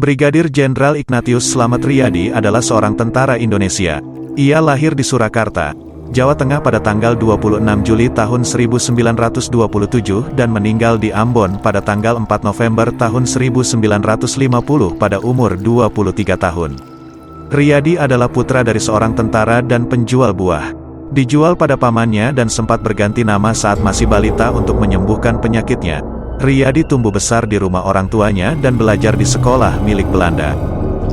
Brigadir Jenderal Ignatius Slamet Riyadi adalah seorang tentara Indonesia. Ia lahir di Surakarta, Jawa Tengah pada tanggal 26 Juli tahun 1927 dan meninggal di Ambon pada tanggal 4 November tahun 1950 pada umur 23 tahun. Riyadi adalah putra dari seorang tentara dan penjual buah. Dijual pada pamannya dan sempat berganti nama saat masih balita untuk menyembuhkan penyakitnya. Riyadi tumbuh besar di rumah orang tuanya dan belajar di sekolah milik Belanda.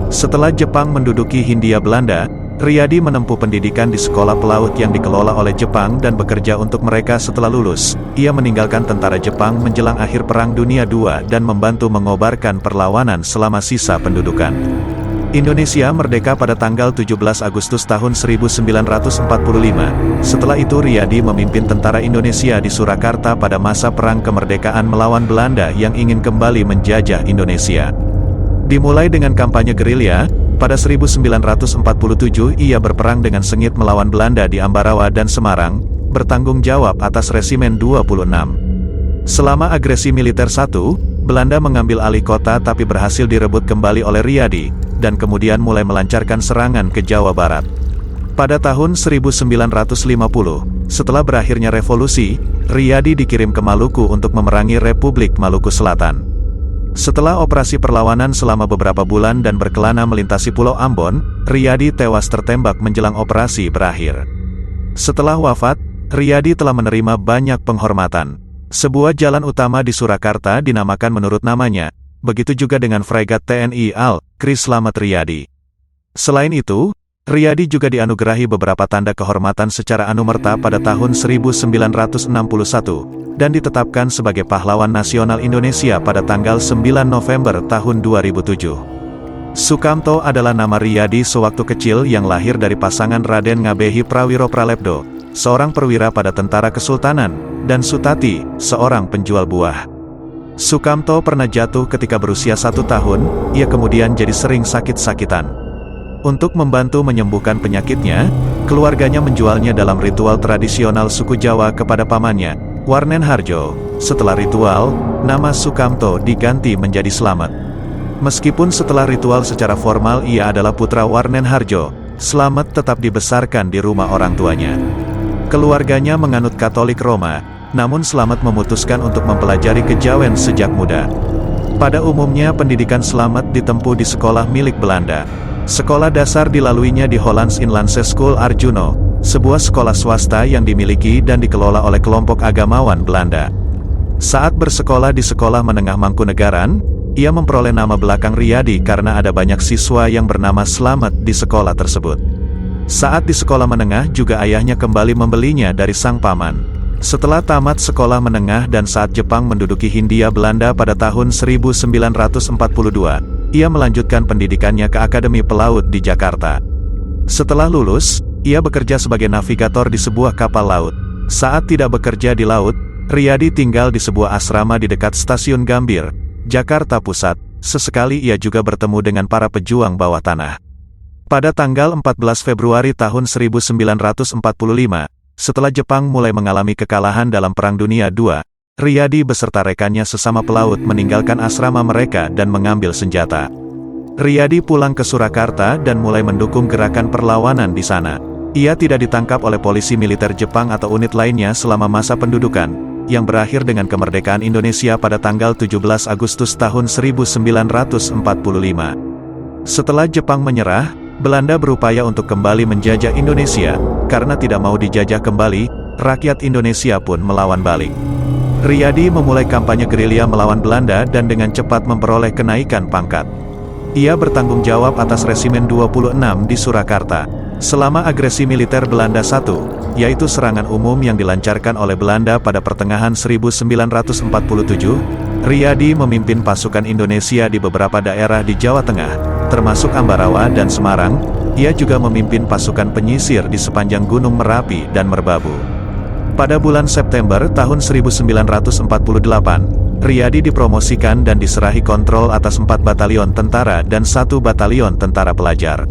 Setelah Jepang menduduki Hindia Belanda, Riyadi menempuh pendidikan di sekolah pelaut yang dikelola oleh Jepang dan bekerja untuk mereka setelah lulus. Ia meninggalkan tentara Jepang menjelang akhir Perang Dunia II dan membantu mengobarkan perlawanan selama sisa pendudukan. Indonesia merdeka pada tanggal 17 Agustus tahun 1945. Setelah itu Riyadi memimpin tentara Indonesia di Surakarta pada masa Perang Kemerdekaan melawan Belanda yang ingin kembali menjajah Indonesia. Dimulai dengan kampanye gerilya, pada 1947 ia berperang dengan sengit melawan Belanda di Ambarawa dan Semarang, bertanggung jawab atas Resimen 26. Selama agresi militer 1, Belanda mengambil alih kota tapi berhasil direbut kembali oleh Riyadi, dan kemudian mulai melancarkan serangan ke Jawa Barat. Pada tahun 1950, setelah berakhirnya revolusi, Riyadi dikirim ke Maluku untuk memerangi Republik Maluku Selatan. Setelah operasi perlawanan selama beberapa bulan dan berkelana melintasi Pulau Ambon, Riyadi tewas tertembak menjelang operasi berakhir. Setelah wafat, Riyadi telah menerima banyak penghormatan. Sebuah jalan utama di Surakarta dinamakan menurut namanya, begitu juga dengan fregat TNI Al-Kris Slamet Riyadi. Selain itu, Riyadi juga dianugerahi beberapa tanda kehormatan secara anumerta pada tahun 1961, dan ditetapkan sebagai pahlawan nasional Indonesia pada tanggal 9 November tahun 2007. Sukamto adalah nama Riyadi sewaktu kecil yang lahir dari pasangan Raden Ngabehi Prawiro Pralepdo, seorang perwira pada tentara Kesultanan, dan Sutati, seorang penjual buah. Sukamto pernah jatuh ketika berusia 1 tahun, ia kemudian jadi sering sakit-sakitan. Untuk membantu menyembuhkan penyakitnya, keluarganya menjualnya dalam ritual tradisional suku Jawa kepada pamannya, Warnen Harjo. Setelah ritual, nama Sukamto diganti menjadi Slamet. Meskipun setelah ritual secara formal ia adalah putra Warnen Harjo, Slamet tetap dibesarkan di rumah orang tuanya. Keluarganya menganut Katolik Roma, namun Slamet memutuskan untuk mempelajari kejawen sejak muda. Pada umumnya pendidikan Slamet ditempuh di sekolah milik Belanda. Sekolah dasar dilaluinya di Hollands Inlandse School Arjuno, sebuah sekolah swasta yang dimiliki dan dikelola oleh kelompok agamawan Belanda. Saat bersekolah di Sekolah Menengah Mangkunegaran, ia memperoleh nama belakang Riyadi karena ada banyak siswa yang bernama Slamet di sekolah tersebut. Saat di sekolah menengah juga ayahnya kembali membelinya dari sang paman. Setelah tamat sekolah menengah dan saat Jepang menduduki Hindia Belanda pada tahun 1942, ia melanjutkan pendidikannya ke Akademi Pelaut di Jakarta. Setelah lulus, ia bekerja sebagai navigator di sebuah kapal laut. Saat tidak bekerja di laut, Riyadi tinggal di sebuah asrama di dekat Stasiun Gambir, Jakarta Pusat. Sesekali ia juga bertemu dengan para pejuang bawah tanah. Pada tanggal 14 Februari tahun 1945, setelah Jepang mulai mengalami kekalahan dalam Perang Dunia II, Riyadi beserta rekannya sesama pelaut meninggalkan asrama mereka dan mengambil senjata. Riyadi pulang ke Surakarta dan mulai mendukung gerakan perlawanan di sana. Ia tidak ditangkap oleh polisi militer Jepang atau unit lainnya selama masa pendudukan, yang berakhir dengan kemerdekaan Indonesia pada tanggal 17 Agustus tahun 1945. Setelah Jepang menyerah, Belanda berupaya untuk kembali menjajah Indonesia. Karena tidak mau dijajah kembali, rakyat Indonesia pun melawan balik. Riyadi memulai kampanye gerilya melawan Belanda dan dengan cepat memperoleh kenaikan pangkat. Ia bertanggung jawab atas Resimen 26 di Surakarta. Selama agresi militer Belanda I, yaitu serangan umum yang dilancarkan oleh Belanda pada pertengahan 1947, Riyadi memimpin pasukan Indonesia di beberapa daerah di Jawa Tengah, termasuk Ambarawa dan Semarang. Ia juga memimpin pasukan penyisir di sepanjang Gunung Merapi dan Merbabu. Pada bulan September tahun 1948, Riyadi dipromosikan dan diserahi kontrol atas 4 batalion tentara dan 1 batalion tentara pelajar.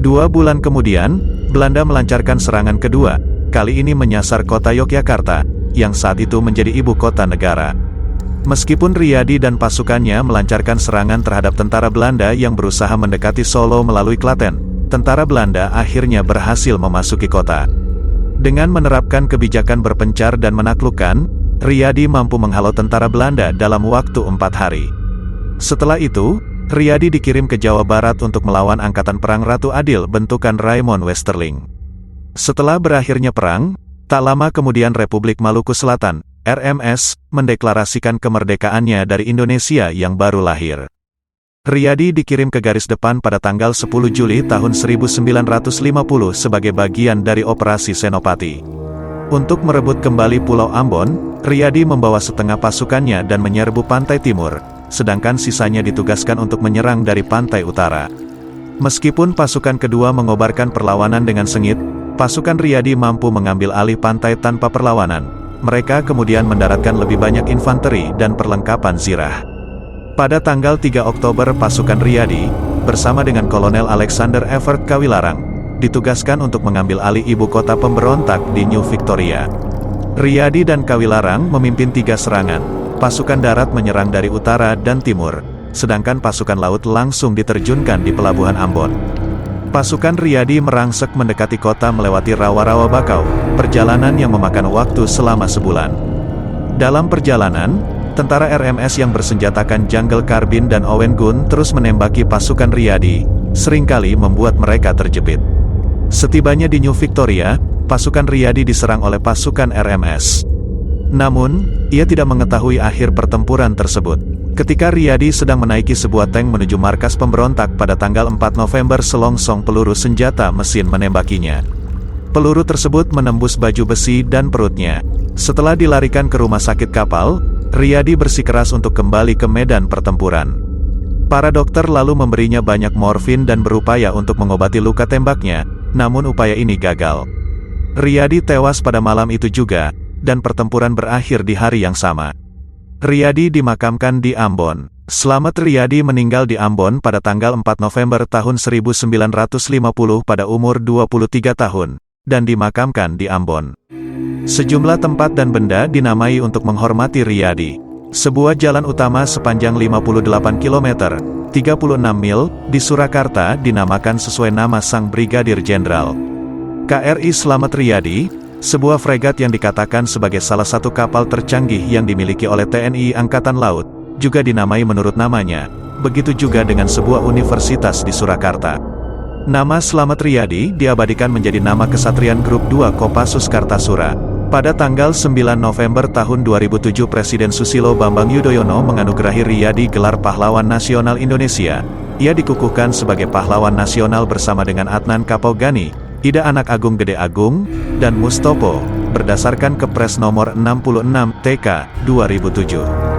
2 bulan kemudian, Belanda melancarkan serangan kedua, kali ini menyasar kota Yogyakarta, yang saat itu menjadi ibu kota negara. Meskipun Riyadi dan pasukannya melancarkan serangan terhadap tentara Belanda yang berusaha mendekati Solo melalui Klaten, tentara Belanda akhirnya berhasil memasuki kota. Dengan menerapkan kebijakan berpencar dan menaklukkan, Riyadi mampu menghalau tentara Belanda dalam waktu 4 hari. Setelah itu, Riyadi dikirim ke Jawa Barat untuk melawan Angkatan Perang Ratu Adil bentukan Raymond Westerling. Setelah berakhirnya perang, tak lama kemudian Republik Maluku Selatan, RMS, mendeklarasikan kemerdekaannya dari Indonesia yang baru lahir. Riyadi dikirim ke garis depan pada tanggal 10 Juli tahun 1950 sebagai bagian dari Operasi Senopati. Untuk merebut kembali Pulau Ambon, Riyadi membawa setengah pasukannya dan menyerbu pantai timur, sedangkan sisanya ditugaskan untuk menyerang dari pantai utara. Meskipun pasukan kedua mengobarkan perlawanan dengan sengit, pasukan Riyadi mampu mengambil alih pantai tanpa perlawanan. Mereka kemudian mendaratkan lebih banyak infanteri dan perlengkapan zirah. Pada tanggal 3 Oktober pasukan Riyadi, bersama dengan Kolonel Alexander Evert Kawilarang, ditugaskan untuk mengambil alih ibu kota pemberontak di New Victoria. Riyadi dan Kawilarang memimpin 3 serangan, pasukan darat menyerang dari utara dan timur, sedangkan pasukan laut langsung diterjunkan di Pelabuhan Ambon. Pasukan Riyadi merangsek mendekati kota melewati rawa-rawa bakau, perjalanan yang memakan waktu selama sebulan. Dalam perjalanan, tentara RMS yang bersenjatakan Jungle Carbine dan Owen Gun terus menembaki pasukan Riyadi, seringkali membuat mereka terjepit. Setibanya di New Victoria, pasukan Riyadi diserang oleh pasukan RMS. Namun, ia tidak mengetahui akhir pertempuran tersebut. Ketika Riyadi sedang menaiki sebuah tank menuju markas pemberontak pada tanggal 4 November selongsong peluru senjata mesin menembakinya. Peluru tersebut menembus baju besi dan perutnya. Setelah dilarikan ke rumah sakit kapal, Riyadi bersikeras untuk kembali ke medan pertempuran. Para dokter lalu memberinya banyak morfin dan berupaya untuk mengobati luka tembaknya, namun upaya ini gagal. Riyadi tewas pada malam itu juga, dan pertempuran berakhir di hari yang sama. Riyadi dimakamkan di Ambon. Slamet Riyadi meninggal di Ambon pada tanggal 4 November tahun 1950 pada umur 23 tahun, dan dimakamkan di Ambon. Sejumlah tempat dan benda dinamai untuk menghormati Riyadi. Sebuah jalan utama sepanjang 58 km, 36 mil, di Surakarta dinamakan sesuai nama sang Brigadir Jenderal. KRI Slamet Riyadi, sebuah fregat yang dikatakan sebagai salah satu kapal tercanggih yang dimiliki oleh TNI Angkatan Laut, juga dinamai menurut namanya. Begitu juga dengan sebuah universitas di Surakarta. Nama Slamet Riyadi diabadikan menjadi nama Kesatrian Grup 2 Kopassus Kartasura. Pada tanggal 9 November tahun 2007 Presiden Susilo Bambang Yudhoyono menganugerahi Riyadi gelar Pahlawan Nasional Indonesia. Ia dikukuhkan sebagai pahlawan nasional bersama dengan Adnan Kapogani, Ida Anak Agung Gede Agung, dan Mustopo, berdasarkan Kepres nomor 66 TK 2007.